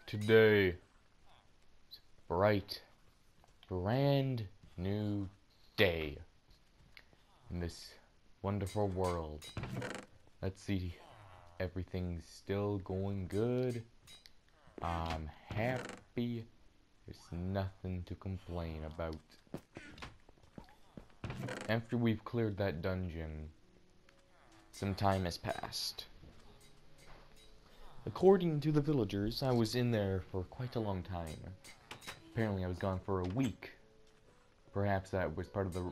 Today is a bright, brand new day in this wonderful world. Let's see, everything's still going good. I'm happy. There's nothing to complain about. After we've cleared that dungeon, some time has passed. According to the villagers, I was in there for quite a long time. Apparently I was gone for a week. Perhaps that was part of the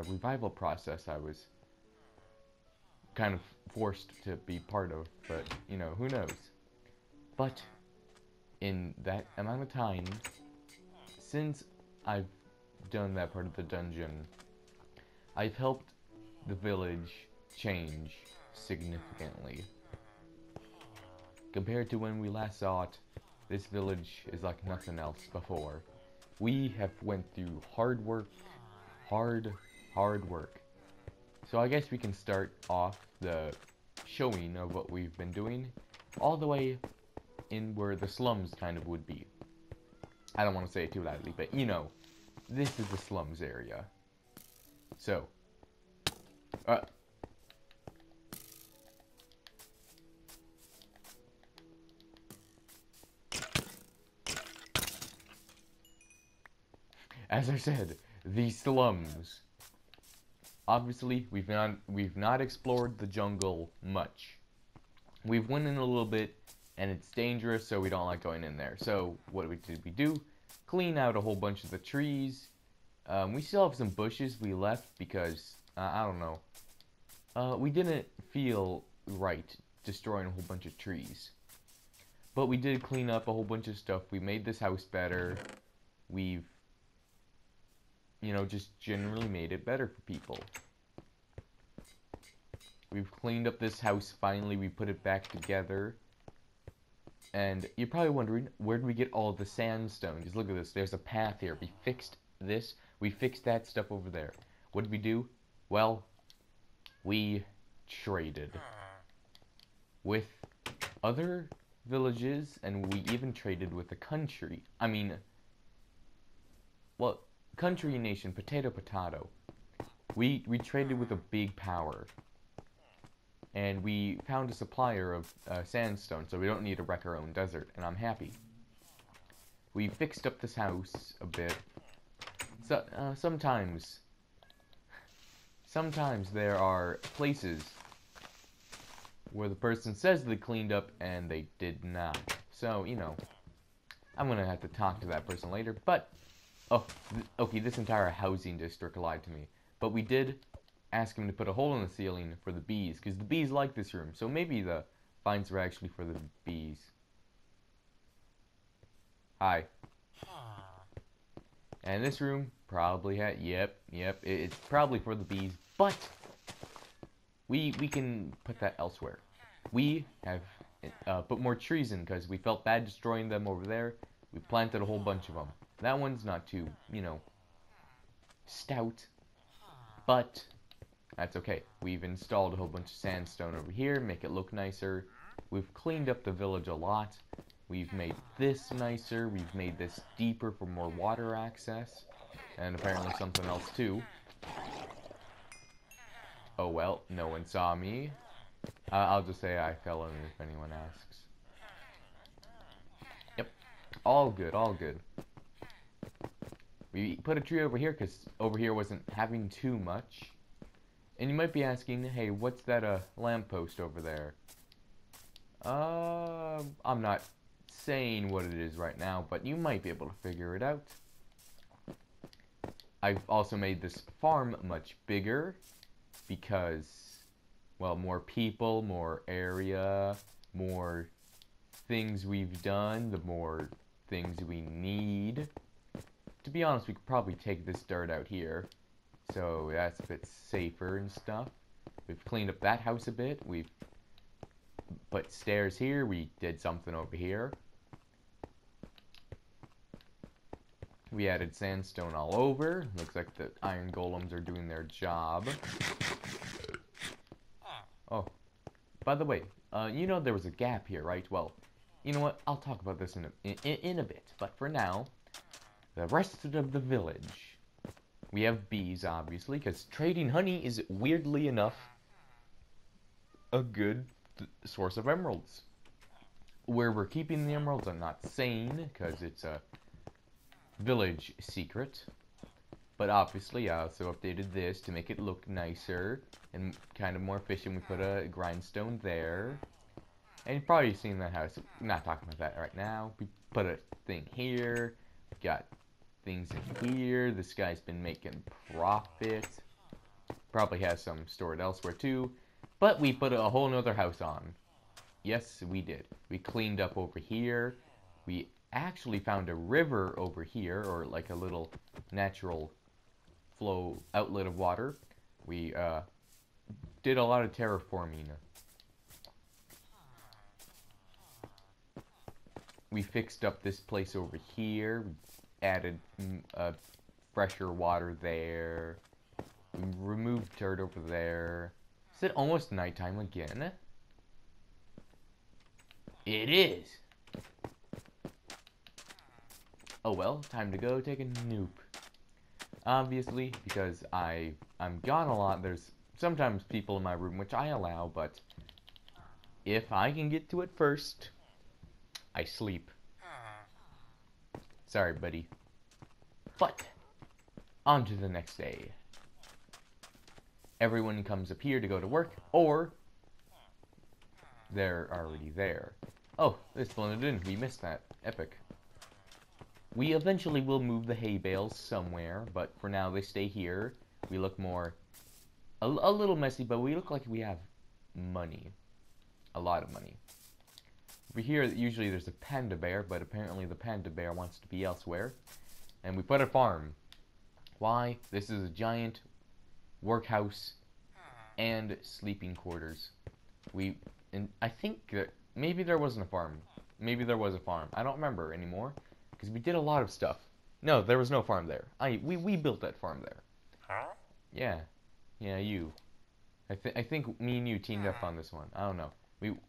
revival process I was kind of forced to be part of, but, you know, who knows. But in that amount of time, since I've done that part of the dungeon, I've helped the village change significantly. Compared to when we last saw it, this village is like nothing else before. We have went through hard work, hard work. So I guess we can start off the showing of what we've been doing all the way in where the slums kind of would be. I don't want to say it too loudly, but you know, this is the slums area. So, as I said, the slums. Obviously, we've not explored the jungle much. We've went in a little bit, and it's dangerous, so we don't like going in there. So, what did we do? Clean out a whole bunch of the trees. We still have some bushes we left because, I don't know. We didn't feel right destroying a whole bunch of trees. But we did clean up a whole bunch of stuff. We made this house better. We've, you know, just generally made it better for people. We've cleaned up this house finally. We put it back together. And you're probably wondering, where did we get all the sandstone? Just look at this. There's a path here. We fixed this. We fixed that stuff over there. What did we do? Well, we traded with other villages, and we even traded with the country. I mean, well, country nation, potato potato. We traded with a big power. And we found a supplier of sandstone, so we don't need to wreck our own desert, and I'm happy. We fixed up this house a bit. So, sometimes there are places where the person says they cleaned up and they did not. So, you know, I'm gonna have to talk to that person later, but, oh, okay, this entire housing district lied to me. But we did ask him to put a hole in the ceiling for the bees, because the bees like this room, so maybe the vines are actually for the bees. Hi. And this room probably had, yep, it's probably for the bees, but we can put that elsewhere. We have put more trees in because we felt bad destroying them over there. We planted a whole bunch of them. That one's not too, you know, stout, but that's okay. We've installed a whole bunch of sandstone over here, make it look nicer. We've cleaned up the village a lot. We've made this nicer. We've made this deeper for more water access. And apparently something else too. Oh well, no one saw me. I'll just say I fell in if anyone asks. Yep. All good, all good. We put a tree over here because over here wasn't having too much. And you might be asking, hey, what's that lamppost over there? I'm not saying what it is right now, but you might be able to figure it out. I've also made this farm much bigger because, well, more people, more area, more things we've done, the more things we need. To be honest, we could probably take this dirt out here, so that's a bit safer and stuff. We've cleaned up that house a bit. We've put stairs here. We did something over here. We added sandstone all over. Looks like the iron golems are doing their job. Oh, by the way, you know there was a gap here, right? Well, you know what? I'll talk about this in a bit. But for now, the rest of the village. We have bees, obviously, because trading honey is, weirdly enough, a good source of emeralds. Where we're keeping the emeralds, I'm not saying, because it's a village secret. But obviously, I also updated this to make it look nicer and kind of more efficient. We put a grindstone there. And you've probably seen that house. I'm not talking about that right now. We put a thing here. We got things in here. This guy's been making profit. Probably has some stored elsewhere too. But we put a whole nother house on. Yes, we did. We cleaned up over here. We actually found a river over here, or like a little natural flow outlet of water. We did a lot of terraforming. We fixed up this place over here. We added fresher water there. We removed dirt over there. Is it almost nighttime again? It is! Oh well, time to go take a noop. Obviously, because I'm gone a lot, there's sometimes people in my room, which I allow, but if I can get to it first, I sleep. Sorry, buddy. But, on to the next day. Everyone comes up here to go to work, or they're already there. Oh, this blended in. We missed that. Epic. We eventually will move the hay bales somewhere, but for now they stay here. We look more... a little messy, but we look like we have money. A lot of money. Over here, usually there's a panda bear, but apparently the panda bear wants to be elsewhere. And we put a farm. Why? This is a giant workhouse and sleeping quarters. And I think that maybe there wasn't a farm. Maybe there was a farm. I don't remember anymore, because we did a lot of stuff. No, there was no farm there. We built that farm there. Huh? Yeah. Yeah, you. I think me and you teamed up on this one. I don't know.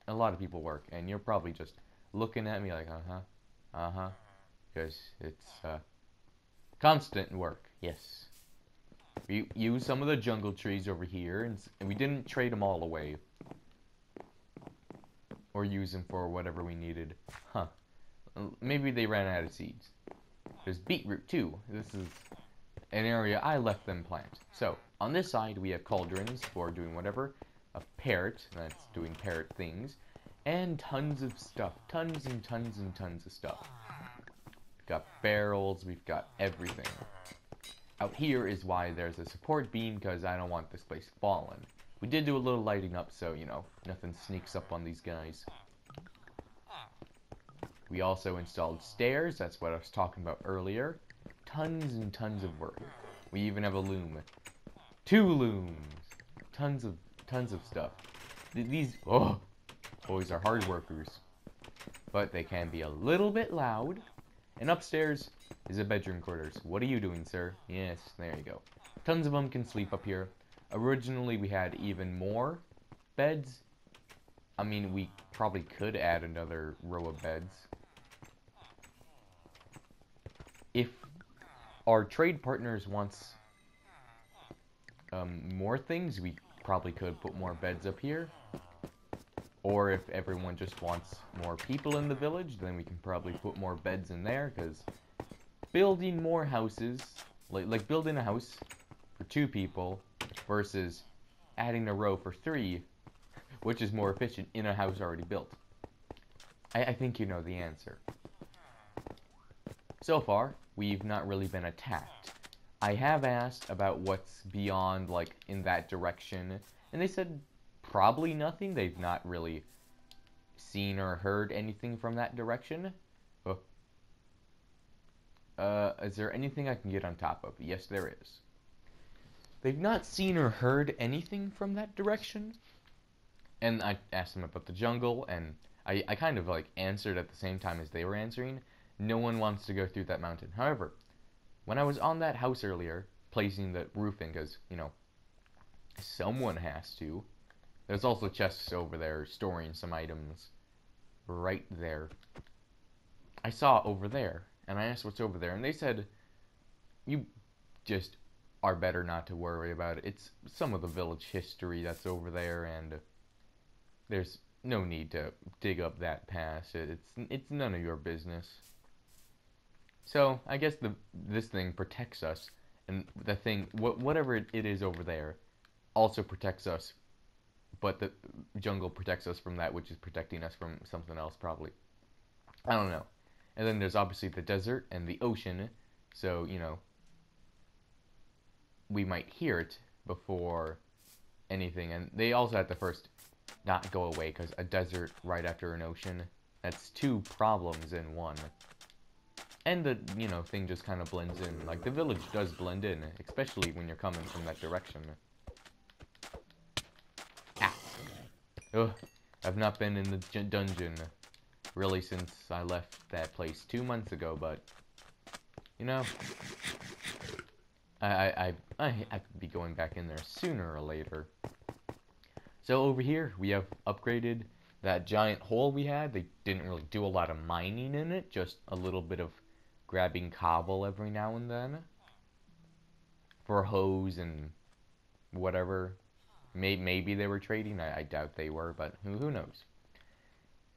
A lot of people work, and you're probably just looking at me like, uh-huh, because it's constant work. Yes. We used some of the jungle trees over here, and we didn't trade them all away, or use them for whatever we needed. Huh. Maybe they ran out of seeds. There's beetroot too. This is an area I let them plant. So on this side we have cauldrons for doing whatever. A parrot that's doing parrot things, and tons of stuff. Tons and tons and tons of stuff. We've got barrels, we've got everything. Out here is why there's a support beam, because I don't want this place falling. We did do a little lighting up, so, you know, nothing sneaks up on these guys. We also installed stairs, that's what I was talking about earlier. Tons and tons of work. We even have a loom. 2 looms. Tons of stuff. These boys are hard workers, but they can be a little bit loud. And upstairs is a bedroom quarters. What are you doing, sir? Yes, there you go. Tons of them can sleep up here. Originally we had even more beds. I mean, we probably could add another row of beds. If our trade partners wants more things, we probably could put more beds up here. Or if everyone just wants more people in the village, then we can probably put more beds in there, because building more houses, like building a house for 2 people versus adding a row for 3, which is more efficient in a house already built. I think you know the answer. So far, we've not really been attacked. I have asked about what's beyond, like, in that direction, and they said probably nothing. They've not really seen or heard anything from that direction. Is there anything I can get on top of? Yes, there is. They've not seen or heard anything from that direction. And I asked them about the jungle, and I kind of, like, answered at the same time as they were answering. No one wants to go through that mountain. However, when I was on that house earlier, placing the roofing, because, you know, someone has to. There's also chests over there storing some items. right there. I saw over there, and I asked what's over there, and they said, you just are better not to worry about it. It's some of the village history that's over there, and there's no need to dig up that past. It's none of your business. So I guess this thing protects us, and the thing, whatever it is over there, also protects us. But the jungle protects us from that, which is protecting us from something else, probably. I don't know. And then there's obviously the desert and the ocean, so you know we might hear it before anything. And they also have to first not go away, because a desert right after an ocean, that's two problems in one. And the, you know, thing just kind of blends in. Like, the village does blend in, especially when you're coming from that direction. Ah. Ugh. I've not been in the dungeon, really, since I left that place 2 months ago, but, you know, I could be going back in there sooner or later. So over here, we have upgraded that giant hole we had. They didn't really do a lot of mining in it, just a little bit of grabbing cobble every now and then for a hose and whatever. Maybe they were trading. I doubt they were, but who knows.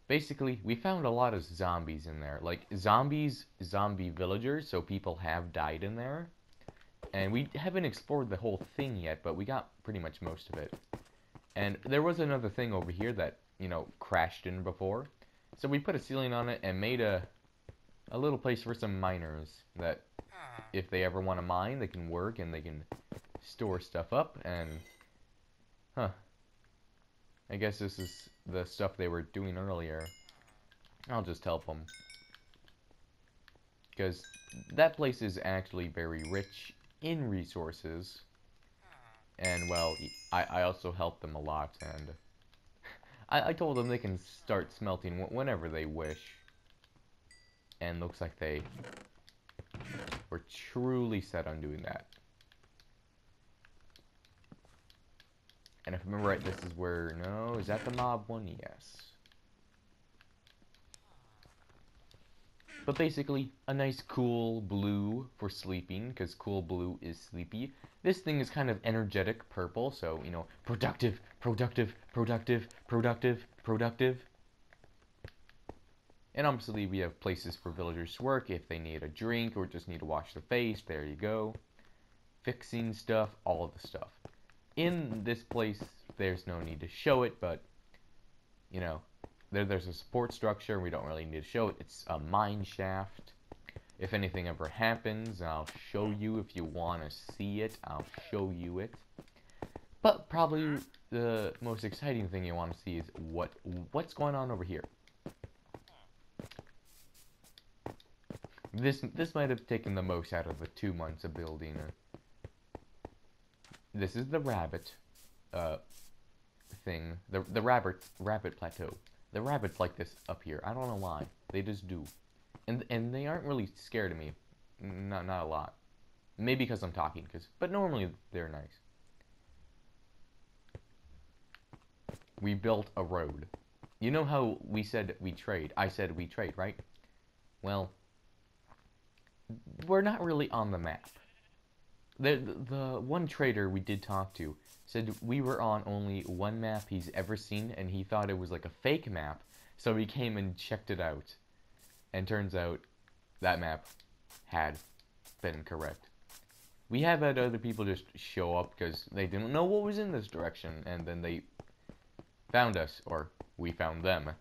Basically, we found a lot of zombies in there. Like, zombie villagers, so people have died in there. And we haven't explored the whole thing yet, but we got pretty much most of it. And there was another thing over here that, you know, crashed in before. So we put a ceiling on it and made a little place for some miners that if they ever want to mine, they can work and they can store stuff up. And, I guess this is the stuff they were doing earlier. I'll just help them. Because that place is actually very rich in resources. And, well, I also helped them a lot, and I told them they can start smelting whenever they wish. And looks like they were truly set on doing that. And if I remember right, this is where, no, is that the mob one? Yes. But basically, a nice cool blue for sleeping, because cool blue is sleepy. This thing is kind of energetic purple, so, you know, productive, productive, productive, productive, productive. And obviously we have places for villagers to work if they need a drink or just need to wash their face. There you go. Fixing stuff, all of the stuff. In this place, there's no need to show it, but, you know, there's a support structure. We don't really need to show it. It's a mine shaft. If anything ever happens, I'll show you. If you want to see it, I'll show you it. But probably the most exciting thing you want to see is what's going on over here. This might have taken the most out of the 2 months of building. This is the rabbit thing. The rabbit plateau. The rabbits like this up here. I don't know why. They just do. And they aren't really scared of me. Not a lot. Maybe because I'm talking, but normally they're nice. We built a road. You know how we said we trade? I said we trade, right? Well, we're not really on the map. The one trader we did talk to said we were on only one map he's ever seen, and he thought it was like a fake map, so he came and checked it out. And turns out that map had been correct. We have had other people just show up because they didn't know what was in this direction, and then they found us, or we found them,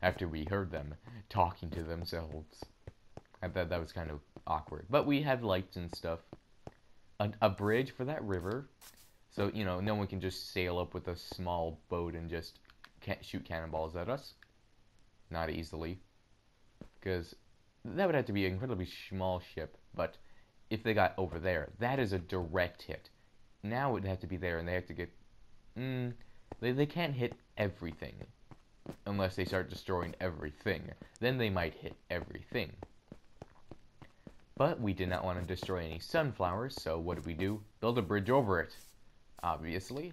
after we heard them talking to themselves. I thought that was kind of awkward. But we have lights and stuff. A bridge for that river, so, you know, no one can just sail up with a small boat and just shoot cannonballs at us. Not easily. Because that would have to be an incredibly small ship, but if they got over there, that is a direct hit. Now it would have to be there, and they have to get... they can't hit everything, unless they start destroying everything. Then they might hit everything. But we did not want to destroy any sunflowers, so what did we do? Build a bridge over it, obviously.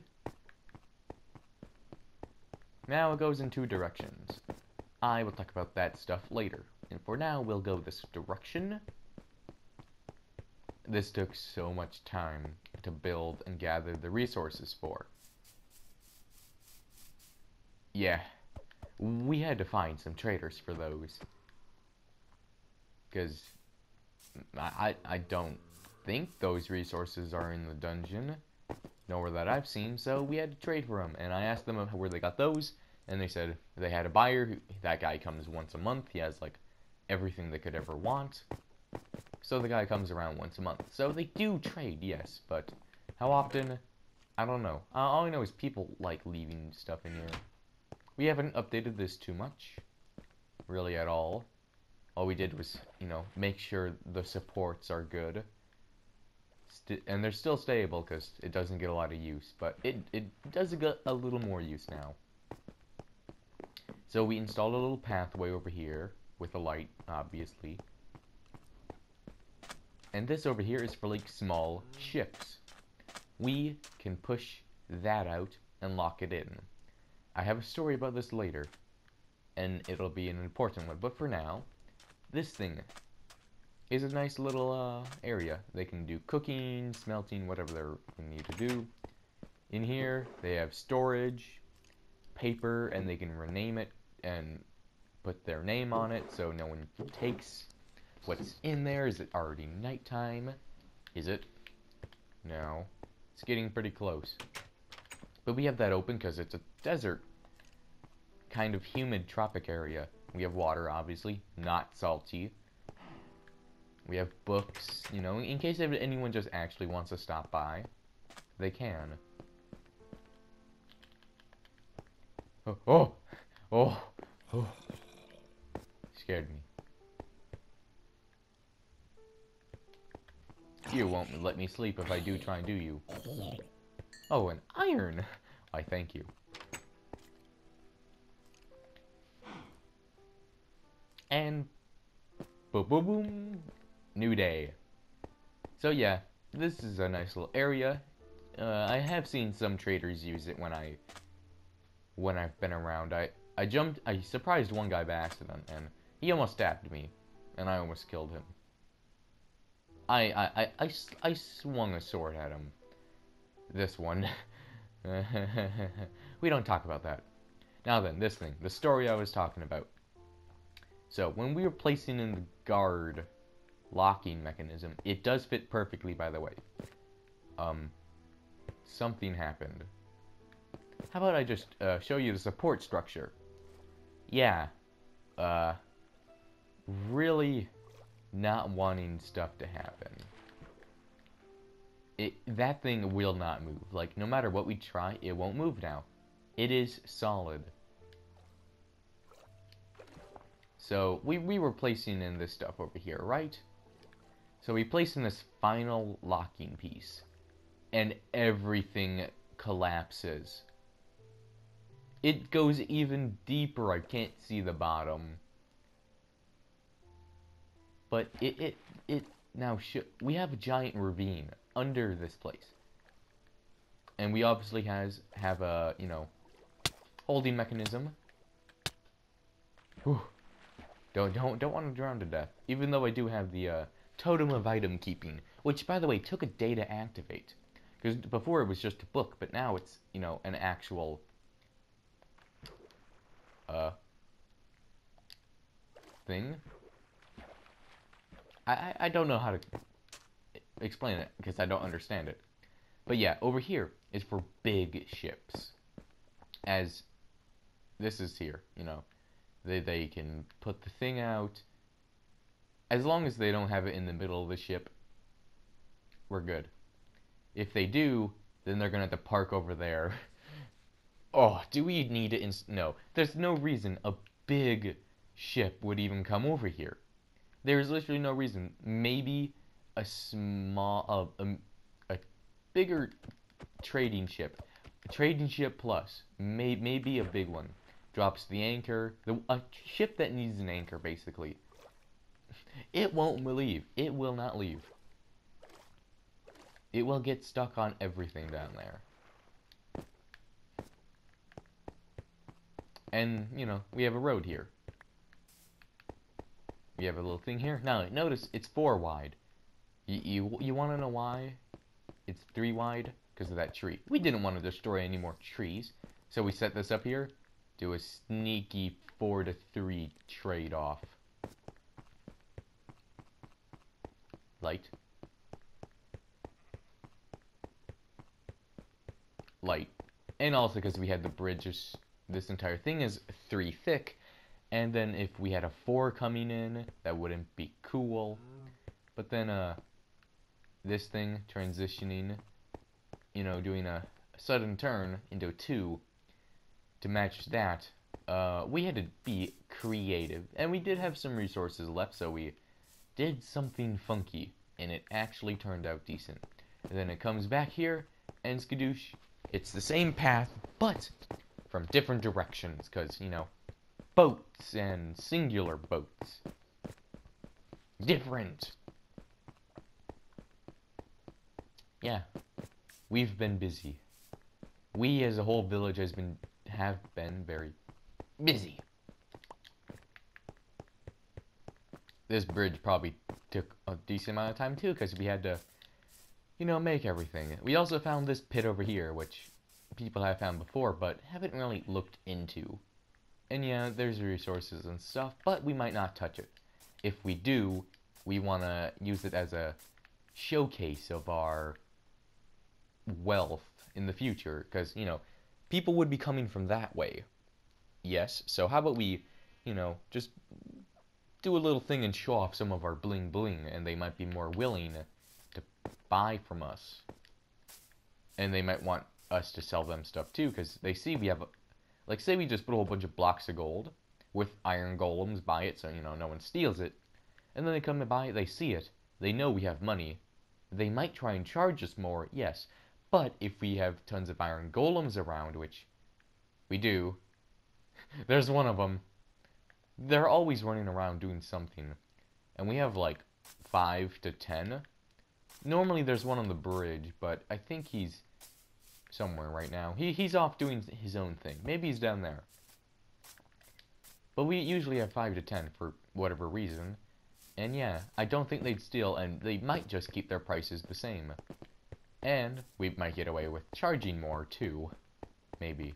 Now it goes in 2 directions. I will talk about that stuff later. And for now, we'll go this direction. This took so much time to build and gather the resources for. Yeah, we had to find some traders for those. Because I don't think those resources are in the dungeon, nor that I've seen, so we had to trade for them. And I asked them where they got those, and they said they had a buyer. That guy comes once a month. He has, like, everything they could ever want. So the guy comes around once a month. So they do trade, yes, but how often? I don't know. All I know is people like leaving stuff in here. We haven't updated this too much, really at all. All we did was, you know, make sure the supports are good. And they're still stable because it doesn't get a lot of use, but it does get a little more use now. So we installed a little pathway over here with a light, obviously. And this over here is for, like, small ships. We can push that out and lock it in. I have a story about this later, and it'll be an important one. But for now, this thing is a nice little area. They can do cooking, smelting, whatever they need to do. In here, they have storage, paper, and they can rename it and put their name on it so no one takes what's in there. Is it already nighttime? Is it? No. It's getting pretty close. But we have that open because it's a desert. Kind of humid tropic area. We have water, obviously. Not salty. We have books, you know, in case anyone just actually wants to stop by. They can. Oh! Oh! Oh! Oh. Scared me. You won't let me sleep if I do try and do you. Oh, an iron! Why, thank you. And boom, boom, boom. New day. So yeah, this is a nice little area. I have seen some traders use it when I've been around. I surprised one guy by accident, and he almost stabbed me, and I almost killed him. I swung a sword at him. This one. We don't talk about that. Now then, this thing, the story I was talking about. So, when we were placing in the guard locking mechanism, it does fit perfectly, by the way. Something happened. How about I just show you the support structure? Yeah. Really not wanting stuff to happen. That thing will not move. Like, no matter what we try, it won't move now. It is solid. So, we were placing in this stuff over here, right? So we place in this final locking piece, and everything collapses. It goes even deeper. I can't see the bottom. But it now we have a giant ravine under this place. And we obviously have a, you know, holding mechanism. Whew. Don't want to drown to death. Even though I do have the totem of item keeping, which, by the way, took a day to activate. Because before it was just a book, but now it's, you know, an actual thing. I don't know how to explain it because I don't understand it. But yeah, over here is for big ships. As this is here, you know, they can put the thing out. As long as they don't have it in the middle of the ship, we're good. If they do, then they're gonna have to park over there. Oh, do we need to no, there's no reason a big ship would even come over here. There's literally no reason. Maybe a small, a bigger trading ship plus, maybe a big one, drops the anchor. A ship that needs an anchor, basically. It won't leave. It will not leave. It will get stuck on everything down there. And, you know, we have a road here. We have a little thing here. Now, notice it's 4 wide. You want to know why it's 3 wide? Because of that tree. We didn't want to destroy any more trees. So we set this up here. Do a sneaky 4 to 3 trade-off. Light. Light. And also because we had the bridges, this entire thing is 3 thick. And then if we had a 4 coming in, that wouldn't be cool. But then this thing transitioning, you know, doing a sudden turn into a 2 to match that, we had to be creative. And we did have some resources left, so we did something funky, and it actually turned out decent. And then it comes back here, and skadoosh, it's the same path, but from different directions, because, you know, boats and singular boats. Different. Yeah, we've been busy. We as a whole village have been very busy. This bridge probably took a decent amount of time too, because we had to, you know, make everything. We also found this pit over here, which people have found before, but haven't really looked into. And yeah, there's resources and stuff, but we might not touch it. If we do, we want to use it as a showcase of our wealth in the future, because, you know, people would be coming from that way. Yes, so how about we, you know, just do a little thing and show off some of our bling bling, and they might be more willing to buy from us. And they might want us to sell them stuff too, because they see we have, like, say we just put a whole bunch of blocks of gold with iron golems by it, so, you know, no one steals it. And then they come to buy it, they see it, they know we have money. They might try and charge us more, yes. But if we have tons of iron golems around, which we do, there's one of them. They're always running around doing something. And we have like 5 to 10. Normally there's one on the bridge, but I think he's somewhere right now. He's off doing his own thing. Maybe he's down there. But we usually have 5 to 10 for whatever reason. And yeah, I don't think they'd steal, and they might just keep their prices the same. And we might get away with charging more too. Maybe.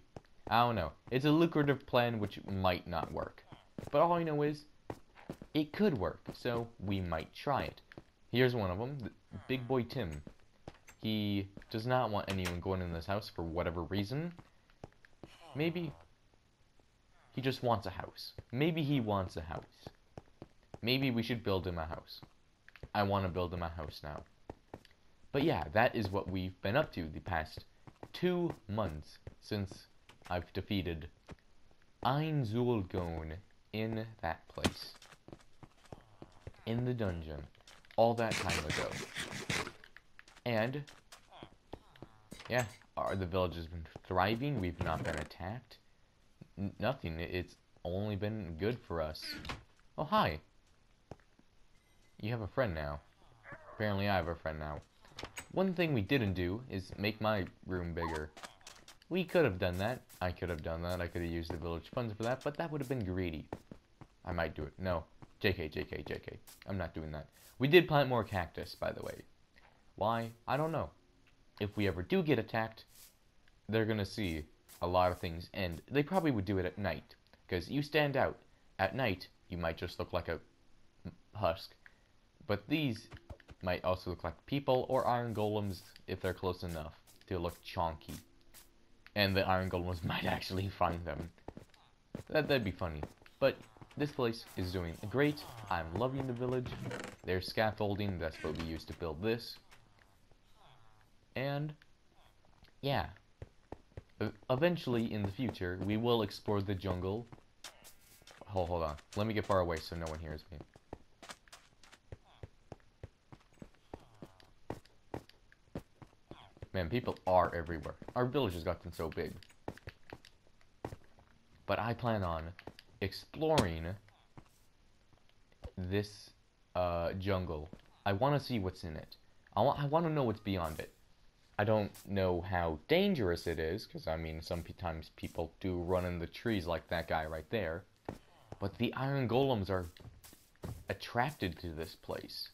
I don't know. It's a lucrative plan which might not work. But all I know is, it could work, so we might try it. Here's one of them, Big Boy Tim. He does not want anyone going in this house for whatever reason. Maybe he just wants a house. Maybe he wants a house. Maybe we should build him a house. I want to build him a house now. But yeah, that is what we've been up to the past 2 months since I've defeated Ein Zulgon in that place. In the dungeon. All that time ago. And, yeah, the village has been thriving. We've not been attacked. Nothing. It's only been good for us. Oh, hi. You have a friend now. Apparently I have a friend now. One thing we didn't do is make my room bigger. We could have done that. I could have done that. I could have used the village funds for that, but that would have been greedy. I might do it. No. JK, JK, JK. I'm not doing that. We did plant more cactus, by the way. Why? I don't know. If we ever do get attacked, they're gonna see a lot of things, and they probably would do it at night, because you stand out. At night, you might just look like a husk, but these might also look like people or iron golems if they're close enough to look chonky. And the iron golems might actually find them. That'd be funny. But this place is doing great. I'm loving the village. There's scaffolding. That's what we used to build this. And yeah. Eventually, in the future, we will explore the jungle. Hold on. Let me get far away so no one hears me. Man, people are everywhere. Our village has gotten so big. But I plan on exploring this jungle. I want to see what's in it. I want to know what's beyond it. I don't know how dangerous it is, because, I mean, sometimes people do run in the trees like that guy right there. But the iron golems are attracted to this place.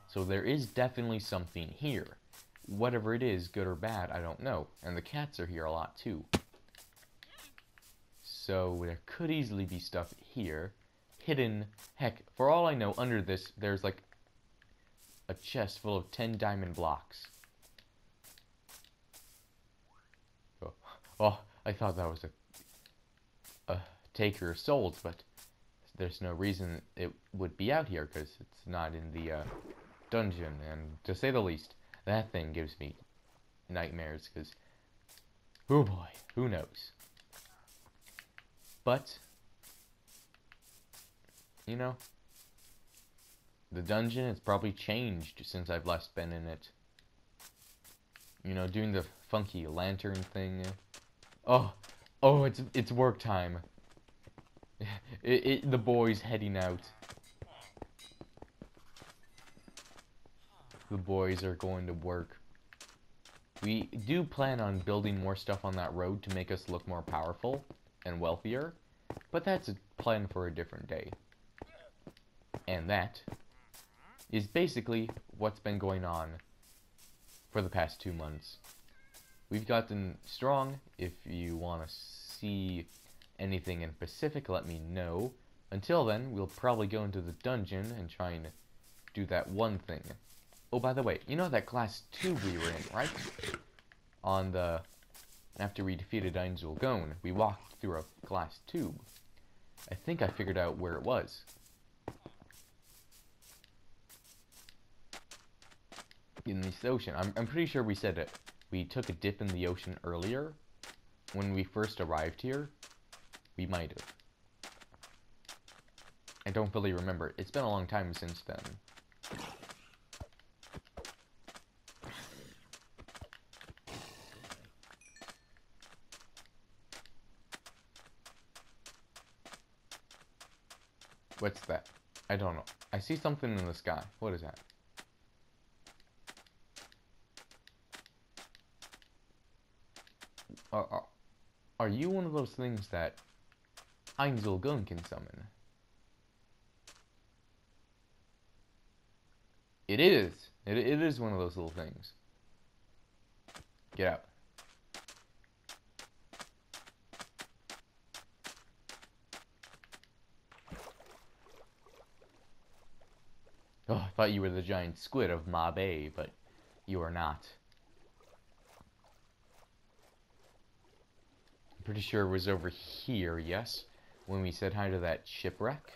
So there is definitely something here. Whatever it is, good or bad, I don't know. And the cats are here a lot too. So there could easily be stuff here. Hidden. Heck, for all I know, under this, there's like a chest full of 10 diamond blocks. Oh, I thought that was a taker of souls, but there's no reason it would be out here because it's not in the dungeon. And to say the least, that thing gives me nightmares because, oh boy, who knows? But, you know, the dungeon has probably changed since I've last been in it. You know, doing the funky lantern thing. Oh, it's work time. The boys heading out. The boys are going to work. We do plan on building more stuff on that road to make us look more powerful and wealthier, but that's a plan for a different day. And that is basically what's been going on for the past 2 months. We've gotten strong. If you want to see anything in specific, let me know. Until then, we'll probably go into the dungeon and try and do that one thing. Oh, by the way, you know that glass tube we were in, right? After we defeated Angel Gone, we walked through a glass tube. I think I figured out where it was. In this ocean. I'm pretty sure we said it. We took a dip in the ocean earlier. When we first arrived here. We might have. I don't really remember. It's been a long time since then. What's that? I don't know. I see something in the sky. What is that? Are you one of those things that Angel Gone can summon? It is. It is one of those little things. Get out. Oh, I thought you were the giant squid of Ma Bay, but you are not. I'm pretty sure it was over here, yes? When we said hi to that shipwreck?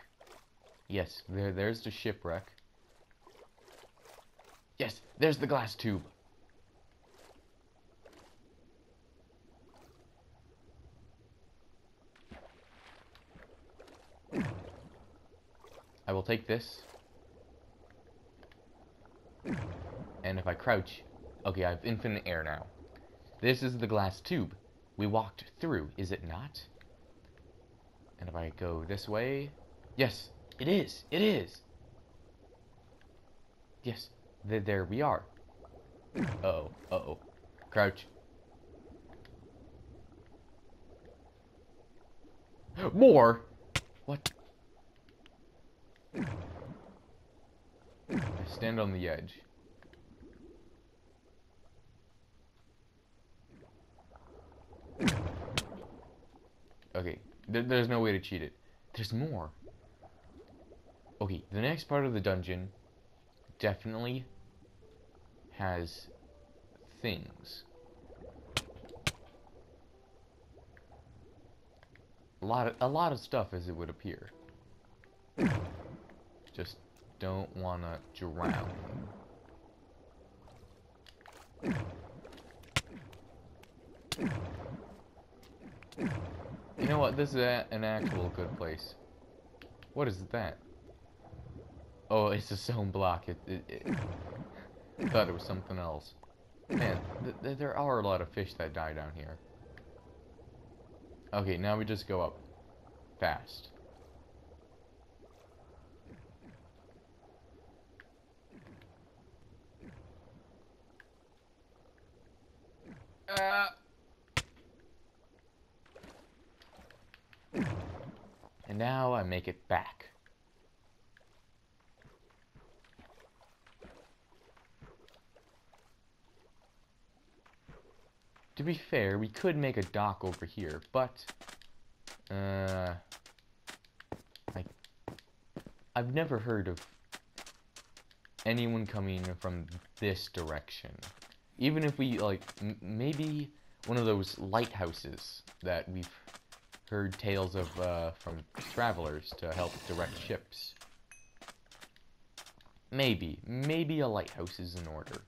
Yes, there's the shipwreck. Yes, there's the glass tube. I will take this. And if I crouch... Okay, I have infinite air now. This is the glass tube we walked through, is it not? And if I go this way... Yes, it is! It is! Yes, there we are. Uh-oh, uh-oh. Crouch. More! What? I stand on the edge. Okay, there's no way to cheat it. There's more. Okay, the next part of the dungeon definitely has things. A lot of stuff, as it would appear. Just don't wanna drown. You know what? This is an actual good place. What is that? Oh, it's a stone block. I thought it was something else. Man, there are a lot of fish that die down here. Okay, now we just go up. Fast. And now I make it back. To be fair, we could make a dock over here, but I've never heard of anyone coming from this direction. Even if we, like, maybe one of those lighthouses that we've heard tales of from travelers to help direct ships. Maybe a lighthouse is in order.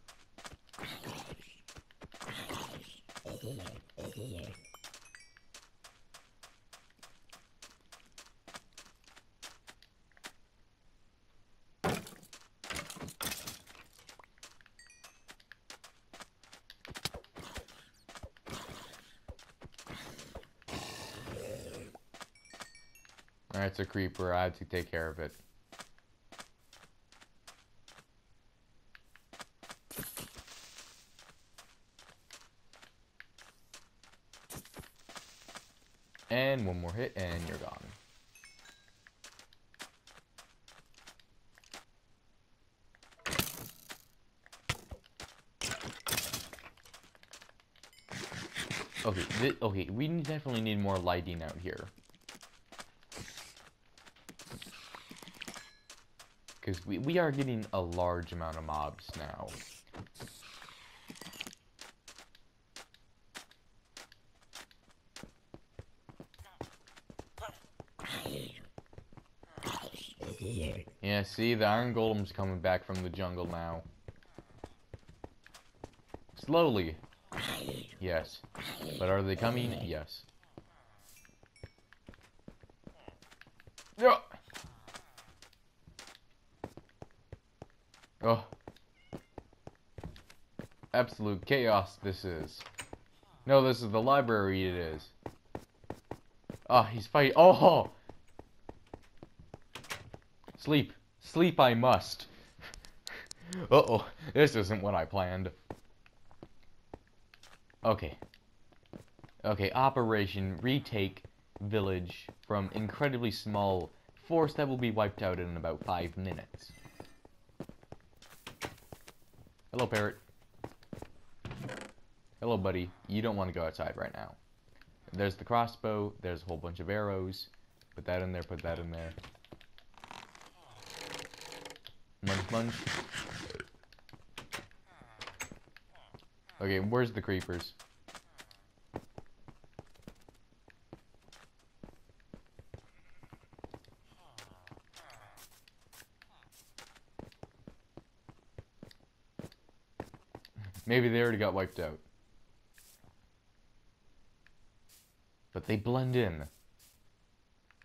Alright, it's a creeper. I had to take care of it. And one more hit, and you're gone. Okay, we definitely need more lighting out here. Because we are getting a large amount of mobs now. Yeah, see, the iron golem's coming back from the jungle now. Slowly. Yes. But are they coming? Yes. Yeah. Oh. Absolute chaos this is. No, this is the library, it is. Oh, he's fighting. Oh! Sleep. Sleep I must. Uh-oh. This isn't what I planned. Okay. Okay, Operation Retake Village from incredibly small force that will be wiped out in about 5 minutes. Hello, parrot. Hello, buddy. You don't want to go outside right now. There's the crossbow. There's a whole bunch of arrows. Put that in there, put that in there. Munch, munch. Okay, where's the creepers? Maybe they already got wiped out. But they blend in.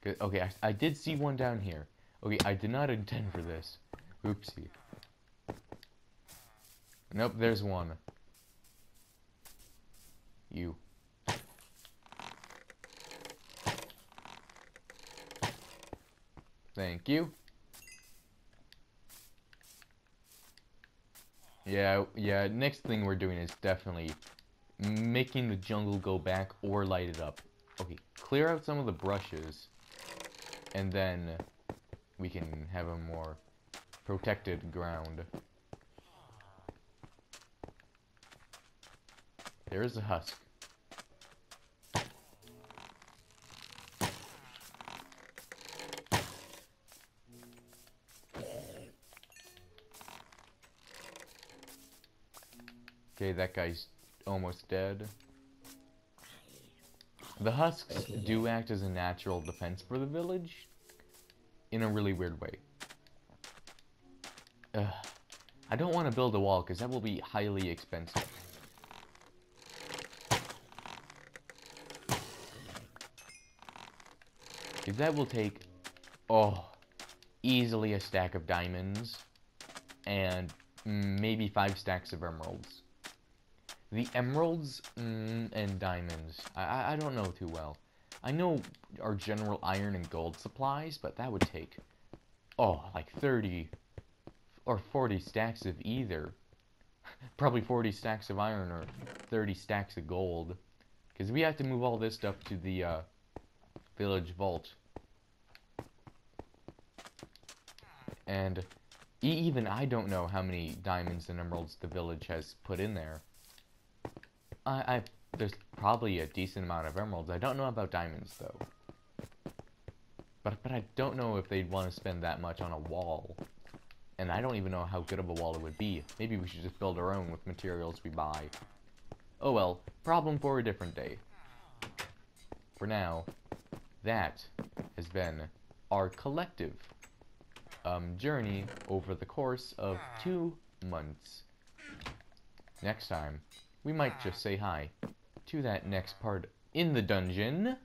Okay, I did see one down here. Okay, I did not intend for this. Oopsie. Nope, there's one. You. Thank you. Yeah, next thing we're doing is definitely making the jungle go back or light it up. Okay, clear out some of the brushes, and then we can have a more protected ground. There's a husk. Okay, that guy's almost dead. The husks do act as a natural defense for the village in a really weird way. I don't want to build a wall because that will be highly expensive. Because that will take, easily a stack of diamonds and maybe 5 stacks of emeralds. The emeralds and diamonds, I don't know too well. I know our general iron and gold supplies, but that would take, like 30 or 40 stacks of either. Probably 40 stacks of iron or 30 stacks of gold. Because we have to move all this stuff to the village vault. And even I don't know how many diamonds and emeralds the village has put in there. There's probably a decent amount of emeralds. I don't know about diamonds, though. But I don't know if they'd want to spend that much on a wall. And I don't even know how good of a wall it would be. Maybe we should just build our own with materials we buy. Oh well, problem for a different day. For now, that has been our collective journey over the course of 2 months. Next time, we might just say hi to that next part in the dungeon.